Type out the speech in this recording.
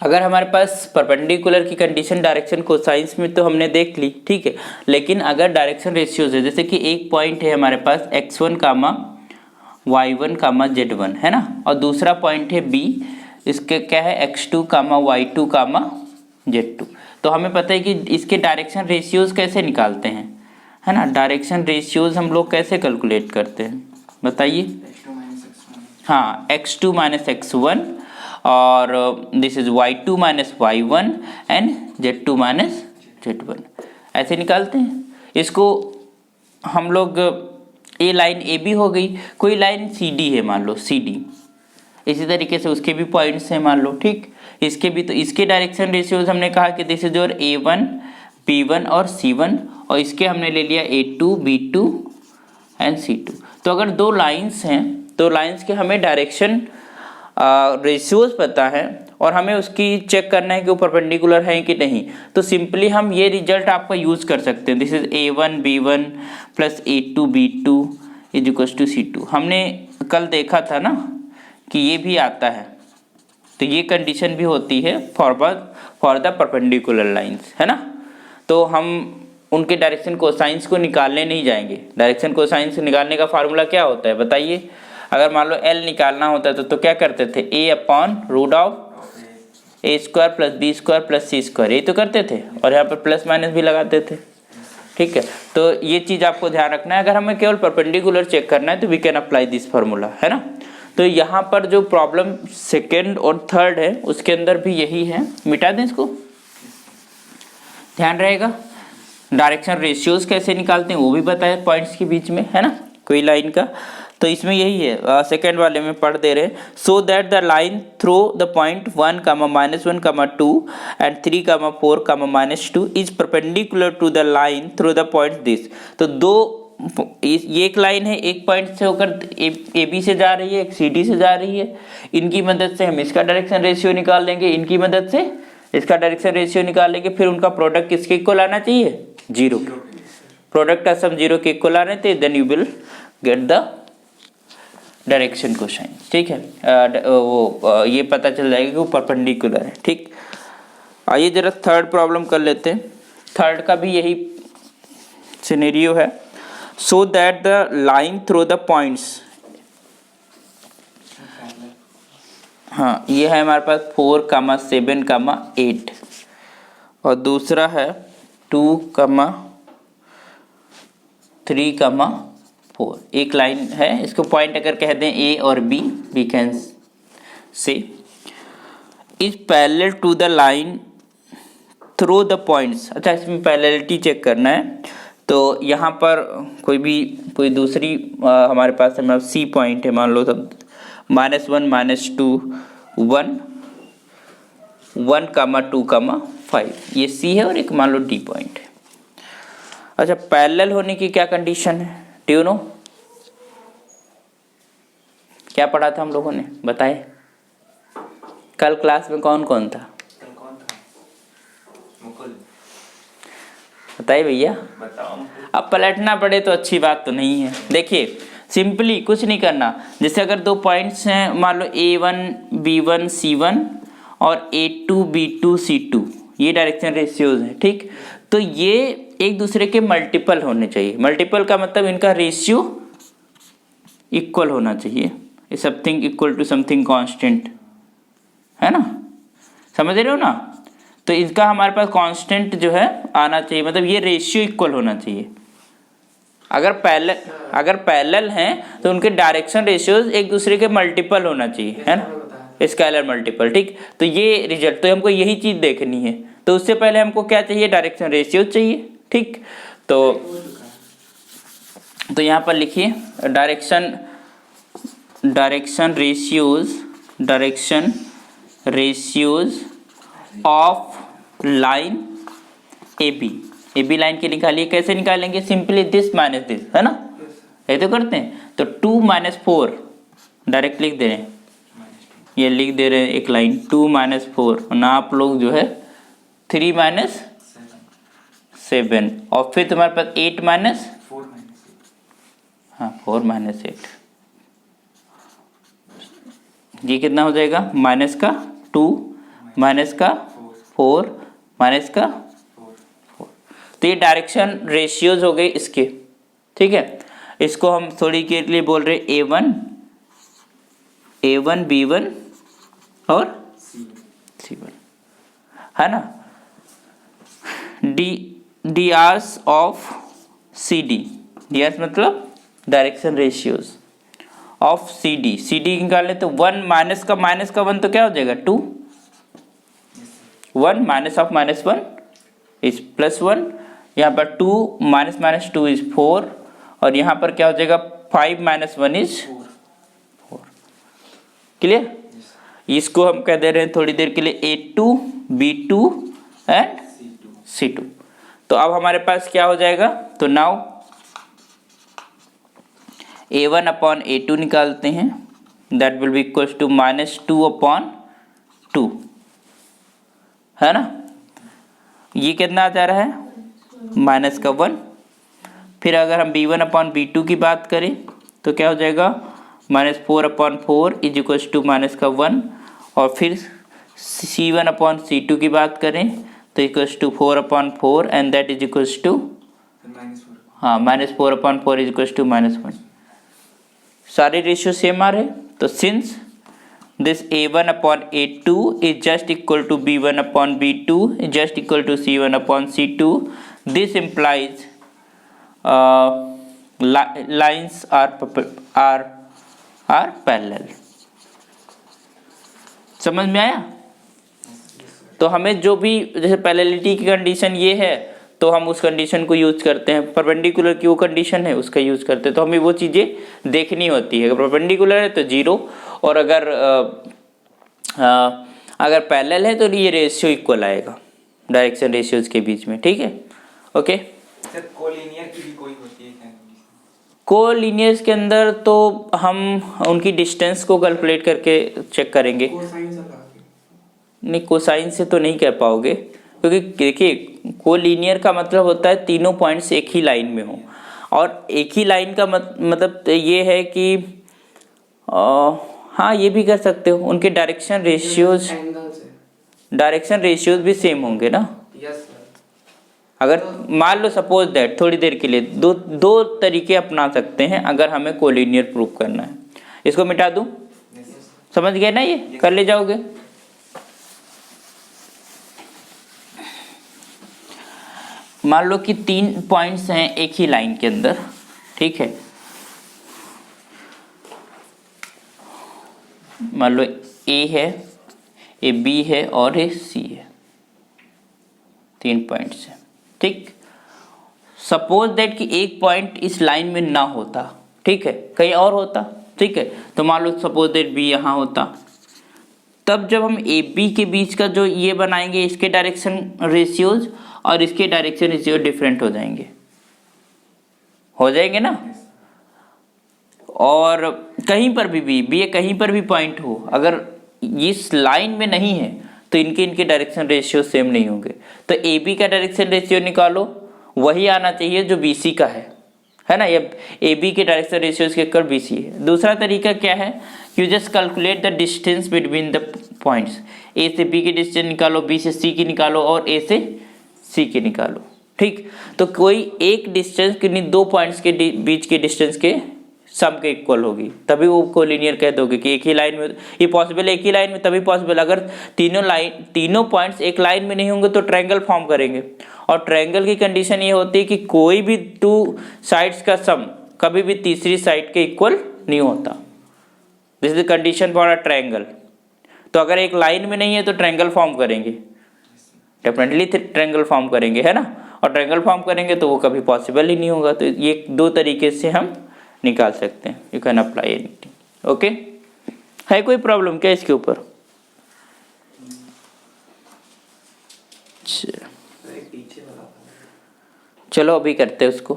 अगर हमारे पास परपेंडिकुलर की कंडीशन डायरेक्शन कोसाइंस में तो हमने देख ली, ठीक है, लेकिन अगर डायरेक्शन रेशियोज है, जैसे कि एक पॉइंट है हमारे पास x1 कामा y1 कामा z1 है ना, और दूसरा पॉइंट है b, इसके क्या है x2 कामा y2 कामा z2, तो हमें पता है कि इसके डायरेक्शन रेशियोज कैसे निकालते हैं, है ना। डायरेक्शन रेशियोज हम लोग कैसे कैलकुलेट करते हैं बताइए। हाँ, x2 माइनस x1 और this is y2 minus y1 and z2 minus z1, ऐसे निकालते हैं इसको हम लोग। ए लाइन ए बी हो गई, कोई लाइन सी डी है मान लो सी डी, इसी तरीके से उसके भी पॉइंट्स हैं मान लो, ठीक, इसके भी, तो इसके डायरेक्शन रेशियोज हमने कहा कि this is your A1 B1 और C1, और इसके हमने ले लिया A2 B2 एंड C2। तो अगर दो लाइंस हैं तो लाइंस के हमें डायरेक्शन रेशियोज पता है और हमें उसकी चेक करना है कि वो परपेंडिकुलर है कि नहीं, तो सिंपली हम ये रिजल्ट आपका यूज कर सकते हैं। This is A1 B1 plus A2 B2 is equals to C2। हमने कल देखा था ना कि ये भी आता है, तो ये कंडीशन भी होती है फॉर द परपेंडिकुलर लाइंस, है ना। तो हम उनके डायरेक्शन कोसाइंस को निकालने नहीं जाएंगे। डायरेक्शन कोसाइंस निकालने का फार्मूला क्या होता है बताइए। अगर मान लो L निकालना होता तो क्या करते थे, A upon root of A square plus B square plus C square, ये तो करते थे, और यहाँ पर प्लस माइनस भी लगाते थे, ठीक है। तो ये चीज़ आपको ध्यान रखना है। अगर हमें केवल परपेंडिकुलर चेक करना है तो we can apply this formula, है ना। तो यहाँ पर जो प्रॉब्लम सेकेंड और थर्ड है उसके अंदर भी यही है, मिटा दें इसको, ध्यान रहेगा। डायरेक्शन रेशियोज कैसे निकालते हैं वो भी बताया पॉइंट्स के बीच में, है ना, कोई लाइन का। तो इसमें यही है, सेकेंड वाले में पढ़ दे रहे, so that the line through the point 1 comma -1 comma 2 and 3 comma 4 comma -2 is perpendicular to the line through the point this. तो दो, ये एक लाइन है, एक पॉइंट से होकर ए बी से जा रही है, एक सी डी से जा रही है, इनकी मदद से हम इसका डायरेक्शन रेशियो निकाल लेंगे, इनकी मदद से इसका डायरेक्शन रेशियो निकाल लेंगे, फिर उनका प्रोडक्ट किसके इक्वल आना चाहिए, 0। प्रोडक्ट का सम 0 के इक्वल आने थे, then you will get the direction cosine, ठीक है। ये पता चल जाएगा कि वो परपेंडिकुलर है, ठीक। आइए जरा थर्ड प्रॉब्लम कर लेते हैं। थर्ड का भी यही सिनेरियो है, सो that the line through the points, हाँ ये है हमारे पास 4 कामा 7 कामा 8 और दूसरा है 2 कामा 3 कामा 4। एक लाइन है, इसको पॉइंट अगर कह दें A और B, we can say is parallel to the line through the points. अच्छा, इसमें पैरेललिटी चेक करना है, तो यहाँ पर कोई दूसरी हमारे पास है, मतलब C पॉइंट है मान लो, तब -1 -2 1 1 कामा 2 कामा 5, ये C है, और एक मान लो D पॉइंट है। अच्छा, पैरेलल होने की क्या कंडीशन है, डू यू नो, क्या पढ़ा था हम लोगों ने, बताए कल क्लास में कौन कौन था, बताइए भैया। अब पलटना पड़े तो अच्छी बात तो नहीं है। देखिए सिंपली कुछ नहीं करना, जैसे अगर दो पॉइंट्स हैं मान लो A1 B1 C1 और A2 B2 C2, ये डायरेक्शन रेशियोज हैं, ठीक। तो ये एक दूसरे के मल्टीपल होने चाहिए। मल्टीपल का मतलब इनका रेशियो इक्वल होना चाहिए, something equal to something constant, है ना, समझ रहे हो ना। तो इसका हमारे पास कांस्टेंट जो है आना चाहिए, मतलब ये रेशियो इक्वल होना चाहिए। अगर पैरेलल हैं तो उनके डायरेक्शन रेशियोज एक दूसरे के मल्टीपल होना चाहिए, है ना, स्केलर मल्टीपल, ठीक। तो ये रिजल्ट, तो हमको यही चीज देखनी है, तो उससे पहले हमको क्या चाहिए, डायरेक्शन रेशियो चाहिए, ठीक। तो यहाँ पर लिखिए direction ratios of line A B line के निकालिए। कैसे निकालेंगे, सिंपली दिस माइनस दिस, है ना, ये तो करते हैं। तो 2 - 4 डायरेक्ट लिख दे रहे हैं, ये लिख दे रहे हैं एक लाइन 2 - 4, ना आप लोग जो है 3 - 7, और फिर तुम्हारे पास 8 4 - 8, ये कितना हो जाएगा, माइनस का 2 माइनस का 4 माइनस का 4। तो ये डायरेक्शन रेशियोज हो गए इसके, ठीक है। इसको हम थोड़ी के लिए बोल रहे A1 B1 और C1, है ना। D Rs of CD, D Rs मतलब डायरेक्शन रेशियोज ऑफ CD निकालने तो 1 माइनस का 1 तो क्या हो जाएगा 2, 1 माइनस ऑफ -1 इज +1, यहाँ पर 2 माइनस 2 इज 4, और यहाँ पर क्या हो जाएगा 5 - 1 इज 4। क्लियर। इसको हम कह दे रहे हैं थोड़ी देर के लिए A2 B2 एंड C2। तो अब हमारे पास क्या हो जाएगा, तो नाउ A1 अपॉन A2 निकालते हैं, that will be equals to -2/2, है ना। ये कितना आ जा रहा है -1। फिर अगर हम B1 अपॉन B2 की बात करें तो क्या हो जाएगा -4/4 इज इक्वल्स टू -1, और फिर C1 अपॉन C2 की बात करें तो equals to 4/4 and that is equals to -4/4 is equals to -1। सारे रेशियो सेम आ रहे, तो since this A1 upon A2 is just equal to B1 upon B2 is just equal to C1 upon C2, this implies lines are parallel। समझ में आया। तो हमें जो भी जैसे पैरेललिटी की कंडीशन ये है तो हम उस कंडीशन को यूज करते हैं, परपेंडिकुलर की वो कंडीशन है उसका यूज करते हैं, तो हमें वो चीज़ें देखनी होती है। अगर परपेंडिकुलर है तो 0, और अगर पैरेलल है तो ये रेशियो इक्वल आएगा डायरेक्शन रेशियोज के बीच में, ठीक है। ओके। सर कोलिनियर की भी कोई होती है क्या? कोलिनियर्स के अंदर तो हम उनकी डिस्टेंस को कैलकुलेट करके चेक करेंगे। नहीं, कोसाइन से तो नहीं कह पाओगे, क्योंकि देखिए कोलिनियर का मतलब होता है तीनों पॉइंट्स एक ही लाइन में हो, और एक ही लाइन का मतलब ये है कि हाँ ये भी कर सकते हो, उनके डायरेक्शन रेशियोज भी सेम होंगे ना। अगर मान लो सपोज दैट थोड़ी देर के लिए दो तरीके अपना सकते हैं अगर हमें कोलिनियर प्रूव करना है। इसको मिटा दूं, समझ गए ना, ये कर ले जाओगे। मान लो कि 3 पॉइंट्स हैं एक ही लाइन के अंदर, ठीक है। मान लो A है, A B है और A C है, 3 पॉइंट्स हैं, ठीक। सपोज दैट कि एक पॉइंट इस लाइन में ना होता, ठीक है, कहीं और होता, ठीक है। तो मान लो सपोज दैट B यहाँ होता, तब जब हम A B के बीच का जो ये बनाएंगे इसके डायरेक्शन रेशियोज और इसके डायरेक्शन रेशियो डिफरेंट हो जाएंगे ना। और कहीं पर भी B कहीं पर भी पॉइंट हो, अगर इस लाइन में नहीं है तो इनके डायरेक्शन रेशियो सेम नहीं होंगे। तो AB का डायरेक्शन रेशियो निकालो, वही आना चाहिए जो BC का है ना। ये AB के डायरेक्शन रेशियोज के कर BC है। दूसरा तरीका क्या है, you just calculate the distance between the points. A से B की डिस्टेंस निकालो, B से C की निकालो और A से C की निकालो, ठीक। तो कोई एक डिस्टेंस किन्हीं 2 पॉइंट्स के बीच के डिस्टेंस के सम के इक्वल होगी, तभी वो कोलिनियर कह दोगे कि एक ही लाइन में। ये पॉसिबल है एक ही लाइन में तभी पॉसिबल, अगर तीनों पॉइंट्स एक लाइन में नहीं होंगे तो ट्रायंगल फॉर्म करेंगे, और ट्रायंगल की कंडीशन ये होती है कि कोई भी 2 साइड्स का सम कभी भी तीसरी साइड के इक्वल नहीं होता। This is condition for a triangle. तो अगर एक लाइन में नहीं है तो ट्रायंगल फॉर्म करेंगे, डेफिनेटली ट्रायंगल फॉर्म करेंगे, है ना। और ट्रायंगल फॉर्म करेंगे तो वो कभी पॉसिबल ही नहीं होगा। तो ये 2 तरीके से हम निकाल सकते हैं। You can apply anything. Okay, है कोई प्रॉब्लम क्या इसके ऊपर? चलो अभी करते हैं उसको।